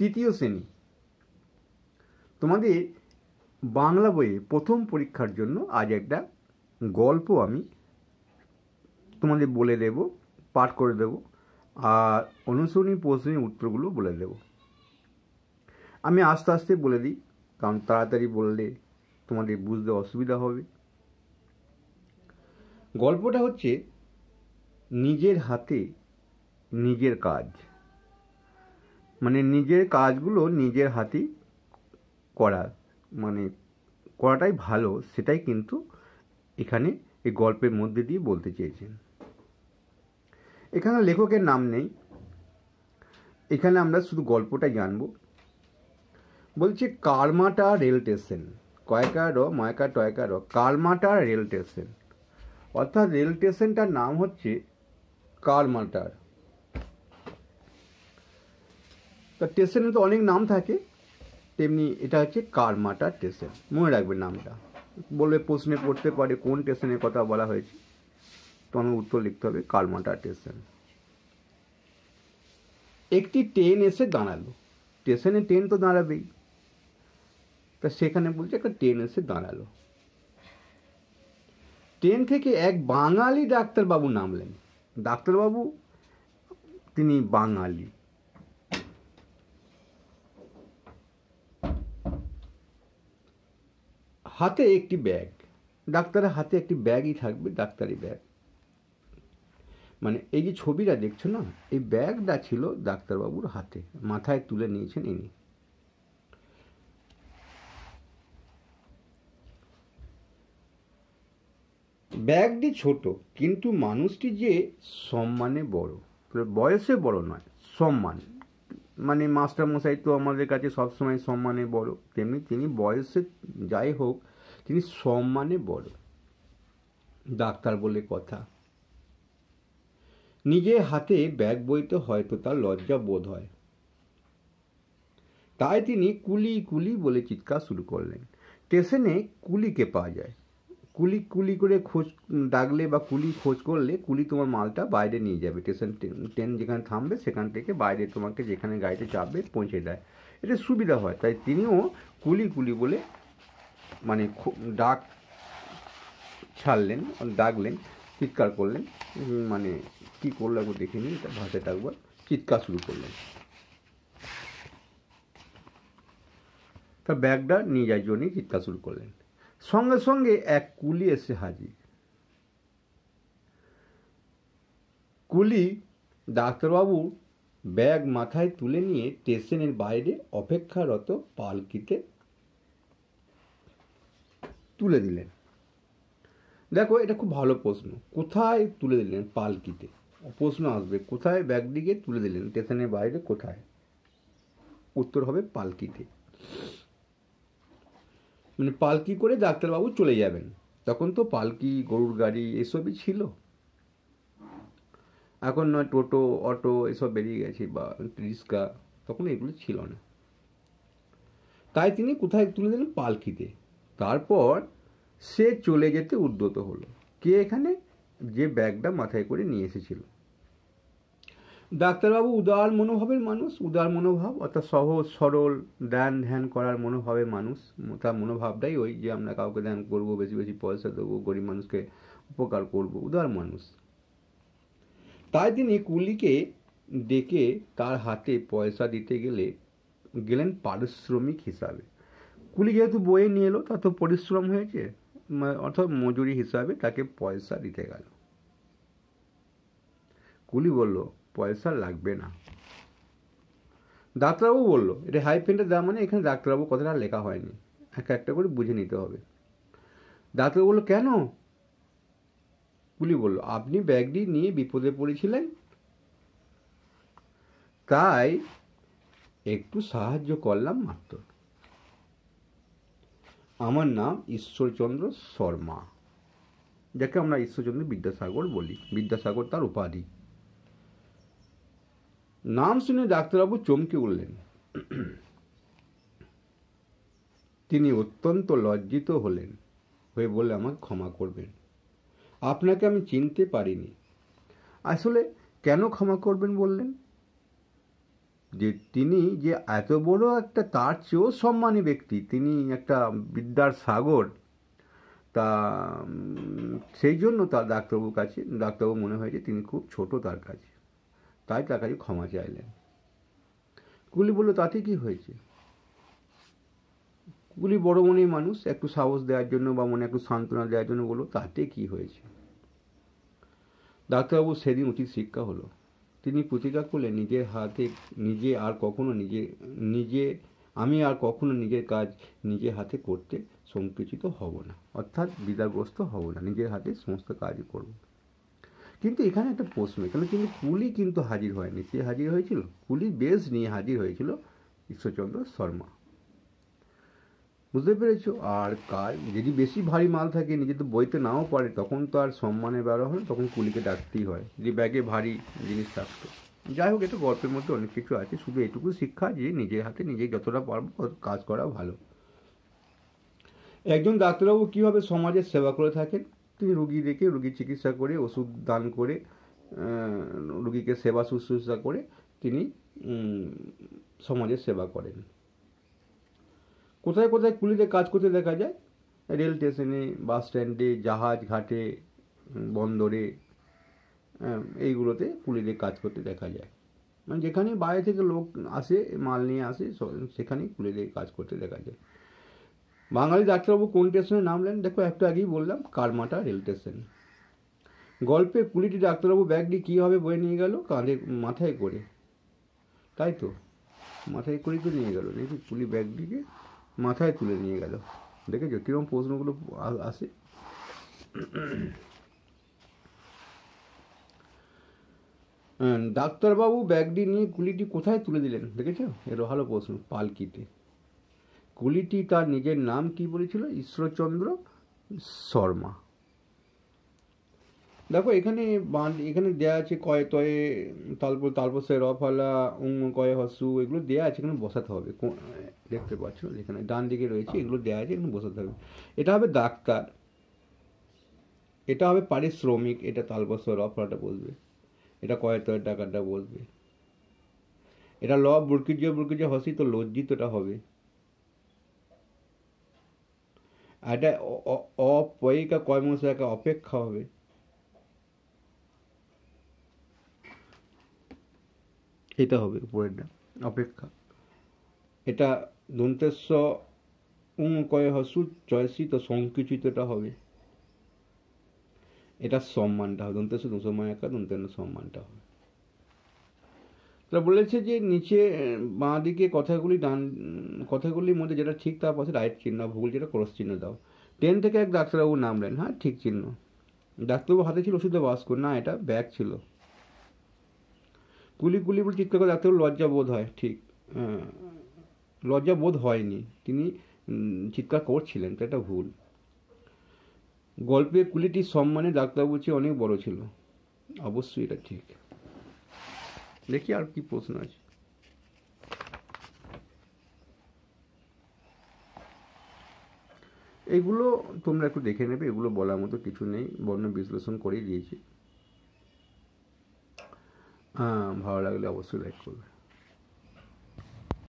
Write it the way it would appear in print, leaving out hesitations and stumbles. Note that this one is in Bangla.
তৃতীয় শ্রেণী। তোমাদের বাংলা বইয়ে প্রথম পরীক্ষার জন্য আজ একটা গল্প আমি তোমাদের বলে দেব, পাঠ করে দেব, আর অনুসরণী প্রশ্নের উত্তরগুলো বলে দেব। আমি আস্তে আস্তে বলে দিই, কারণ তাড়াতাড়ি বললে তোমাদের বুঝতে অসুবিধা হবে। গল্পটা হচ্ছে নিজের হাতে নিজের কাজ, মানে নিজের কাজগুলো নিজের হাতেই করা, মানে করাটাই ভালো, সেটাই কিন্তু এখানে এই গল্পের মধ্যে দিয়ে বলতে চেয়েছেন। এখানে লেখকের নাম নেই, এখানে আমরা শুধু গল্পটাই জানব। বলছে কালমাটা রেল স্টেশন, কয়কা র ময়কা টয়কা র, কালমাটা রেল স্টেশন, অর্থাৎ রেল স্টেশনটার নাম হচ্ছে কালমাটার। তা স্টেশনে তো অনেক নাম থাকে, তেমনি এটা হচ্ছে কালমাটা স্টেশন, মনে রাখবে নামটা। বলবে প্রশ্নে পড়তে পারে কোন স্টেশনের কথা বলা হয়েছে, তোমার উত্তর লিখতে হবে কালমাটা স্টেশন। একটি ট্রেন এসে দাঁড়ালো, স্টেশনে ট্রেন তো দাঁড়াবেই, তা সেখানে বলছে একটা ট্রেন এসে দাঁড়ালো। ট্রেন থেকে এক বাঙালি ডাক্তারবাবু নামলেন। ডাক্তারবাবু তিনি বাঙালি। হাতে একটি ব্যাগ, ডাক্তারের হাতে একটি ব্যাগই থাকবে, ডাক্তারি ব্যাগ। মানে এই যে ছবিটা দেখছো না, এই ব্যাগটা ছিল ডাক্তারবাবুর হাতে, মাথায় তুলে নিয়েছেন ইনি। ব্যাগটি ছোট, কিন্তু মানুষটি যে সম্মানে বড়, বয়সে বড় নয়, সম্মান। মানে মাস্টারমশাই তো আমাদের কাছে সবসময় সম্মানে বড়, তেমনি তিনি বয়সে যাই হোক তিনি সম্মানে বড়, ডাক্তার বলে কথা। নিজে হাতে ব্যাগ বইতে হয়তো তার লজ্জা বোধ হয়, তাই তিনি কুলি কুলি বলে চিৎকার শুরু করলেন। স্টেশনে কুলিকে পাওয়া যায়, কুলি কুলি করে খোঁজ ডাকলে বা কুলি খোঁজ করলে কুলি তোমার মালটা বাইরে নিয়ে যাবে। স্টেশন ট্রেন যেখানে থামবে সেখান থেকে বাইরে তোমাকে যেখানে গাড়িতে চাপবে পৌঁছে দেয়, এটা সুবিধা হয়। তাই তিনিও কুলি কুলি বলে মানে ডাক ছাড়লেন, ডাকলেন, চিৎকার করলেন। মানে কি করলো একবার দেখিনি, এটা ভাষাটা একবার চিৎকার শুরু করলেন। তার ব্যাগটা নিয়ে যাওয়ার জন্য চিৎকার শুরু করলেন। সঙ্গে সঙ্গে এক কুলি এসে হাজির। কুলি ডাক্তারবাবুর ব্যাগ মাথায় তুলে নিয়ে স্টেশনের বাইরে অপেক্ষারত পালকিতে তুলে দিলেন। দেখো এটা খুব ভালো প্রশ্ন, কোথায় তুলে দিলেন? পালকিতে। প্রশ্ন আসবে কোথায় ব্যাগটিকে তুলে দিলেন, স্টেশনের বাইরে কোথায়? উত্তর হবে পালকিতে। মানে পালকি করে ডাক্তারবাবু চলে যাবেন। তখন তো পালকি, গরুর গাড়ি এসবই ছিল, এখন নয় টোটো অটো এসব বেরিয়ে গেছে বা রিক্সা, তখন এগুলো ছিল না। তাই তিনি কোথায় তুলে দিলেন? পালকিতে। তারপর সে চলে যেতে উদ্যত হলো। কে এখানে? যে ব্যাগটা মাথায় করে নিয়ে এসেছিল। ডাক্তারবাবু উদার মনোভাবের মানুষ, উদার মনোভাব অর্থাৎ সহজ সরল, ধ্যান ধ্যান করার মনোভাবের মানুষ। তার মনোভাবটাই ওই যে আমরা কাউকে ধ্যান করবো, বেশি বেশি পয়সা দেবো, গরিব মানুষকে উপকার করব, উদার মানুষ। তাই তিনি কুলিকে ডেকে তার হাতে পয়সা দিতে গেলেন পারিশ্রমিক হিসাবে। কুলি যেহেতু বয়ে নিয়ে এলো, তার তো পরিশ্রম হয়েছে, অর্থাৎ মজুরি হিসাবে তাকে পয়সা দিতে গেল। কুলি বলল পয়সা লাগবে না। ডাক্তারবাবু বলল, এটা হাইফেনটা দেওয়া মানে এখানে ডাক্তারবাবু কথাটা লেখা হয়নি, একটা করে বুঝে নিতে হবে। ডাক্তারবাবু বলল কেন? কুলি বলল আপনি ব্যাগটি নিয়ে বিপদে পড়েছিলেন, তাই একটু সাহায্য করলাম মাত্র। আমার নাম ঈশ্বরচন্দ্র শর্মা, যাকে আমরা ঈশ্বরচন্দ্র বিদ্যাসাগর বলি, বিদ্যাসাগর তার উপাধি। নাম শুনে ডাক্তারবাবু চমকে উঠলেন। তিনি অত্যন্ত লজ্জিত হয়ে বললেন আমাকে ক্ষমা করবেন, আপনাকে আমি চিনতে পারিনি। আসলে কেন ক্ষমা করবেন বললেন? যে তিনি যে এত বড় একটা তার চেয়েও সম্মানী ব্যক্তি, তিনি একটা বিদ্যার সাগর, তা সেই জন্য তার ডাক্তারবাবু মনে হয়েছে তিনি খুব ছোট তার কাছে, তাই তার কাছে ক্ষমা চাইলেন। কুলি বলল, তাতে কি হয়েছে? কুলি বড় মনের মানুষ, একটু সাহস দেওয়ার জন্য বা মনে একটু সান্ত্বনা দেওয়ার জন্য বলল, তাতে কি হয়েছে? ডাক্তারবাবু সেদিন উচিত শিক্ষা হলো। তিনি প্রতিজ্ঞা করলেন নিজের হাতে আমি আর কখনো নিজের কাজ নিজের হাতে করতে সংকুচিত হব না, অর্থাৎ দ্বিধাগ্রস্ত হব না, নিজের হাতে সমস্ত কাজই করব। কিন্তু এখানে একটা প্রশ্ন, এখানে কিন্তু কুলি কিন্তু হাজির হয়নি। কে হাজির হয়েছিল? কুলি বেশ নিয়ে হাজির হয়েছিল ঈশ্বরচন্দ্র শর্মা। বুঝতে পেরেছ? আর কাজ যদি বেশি ভারী মাল থাকে, নিজে তো বইতে নাও পারে, তখন তো আর সম্মানের বেড়া হয়, তখন কুলিকে ডাকতেই হয়, যদি ব্যাগে ভারী জিনিস থাকতো। যাই হোক, এটা গল্পের মধ্যে অনেক কিছু আছে, শুধু এটুকু শিক্ষা যে নিজের হাতে নিজে যতটা পারবো কাজ করা ভালো। একজন ডাক্তারবাবু কীভাবে সমাজের সেবা করে থাকেন? তিনি রুগী দেখে, রুগীর চিকিৎসা করে, ওষুধ দান করে, রুগীকে সেবা শুশ্রূষা করে তিনি সমাজের সেবা করেন। কোথায় কোথায় কুলিদের কাজ করতে দেখা যায়? রেল স্টেশনে, বাস স্ট্যান্ডে, জাহাজ ঘাটে, বন্দরে, এইগুলোতে কুলিদের কাজ করতে দেখা যায়। মানে যেখানে বাইরে থেকে লোক আসে, মাল নিয়ে আসে, সেখানেই কুলিদের কাজ করতে দেখা যায়। বাঙালি ডাক্তারবাবু কোন স্টেশনে নামলেন? দেখো, একটু আগেই বললাম, কারমাটা রেল স্টেশন। গল্পে কুলিটি ডাক্তারবাবু ব্যাগটি কীভাবে বয়ে নিয়ে গেল? মাথায় করে, তাই তো, মাথায় করেই তো নিয়ে গেল নাকি? কুলি ব্যাগটিকে মাথায় তুলে নিয়ে গেল। দেখেছো কিরকম প্রশ্নগুলো আসে? ডাক্তারবাবু ব্যাগটি নিয়ে কুলিটি কোথায় তুলে দিলেন? দেখেছো, এরও ভালো প্রশ্ন। পালকিতে। কুলিটি তার নিজের নাম কি বলেছিল? ঈশ্বরচন্দ্র শর্মা। দেখো, এখানে দেয়া আছে কয়ে তয়ে তালপসে রফালা কয়ে হসু, এগুলো দেয়া আছে, এখানে বসাতে হবে। দেখতে পাচ্ছ এখানে ডান দিকে রয়েছে, এগুলো দেয়া আছে, এখানে বসাতে হবে। এটা হবে ডাক্তার, এটা হবে পারিশ্রমিক, এটা তালপস রফালাটা বসবে, এটা কয়ে তয়ের টাকাটা বসবে, এটা বুরকিজ হসি, তো লজ্জিতটা হবে, এটা অপয়িকা কয় মশাইকা অপেক্ষা হবে, এটা হবে উপরেরটা অপেক্ষা, এটা দন্তেস্ব কয়ে হসু চয়সি, তো সংকুচিতটা হবে, এটা সম্মানটা হবে, দন্তেস্ব দুসময়কা দন্তেন সম্মানটা হবে। তারা বলেছে যে নিচে বাঁ দিকে কথাগুলির মধ্যে যেটা ঠিক তার পাশে রাইট চিহ্ন, ভুল যেটা ক্রস চিহ্ন দাও। ট্রেন থেকে এক ডাক্তারবাবু নামলেন, হ্যাঁ ঠিক চিহ্ন। ডাক্তারবাবু হাতে ছিল ওষুধে বাস্ক, না এটা ব্যাগ ছিল। কুলি বলে চিৎকার করে ডাক্তারবাবু লজ্জা বোধ হয়, ঠিক, লজ্জা বোধ হয়নি, তিনি চিৎকার করছিলেন, তো এটা ভুল। গল্পে কুলিটির সম্মানে ডাক্তারবাবুর চেয়ে অনেক বড় ছিল, অবশ্যই এটা ঠিক। দেখি আর কি প্রশ্ন আছে। এগুলো তোমরা একটু দেখে নেবে, এগুলো বলার মতো কিছু নেই, বর্ণ বিশ্লেষণ করেই দিয়েছি। ভালো লাগলে অবশ্যই লাইক করবে।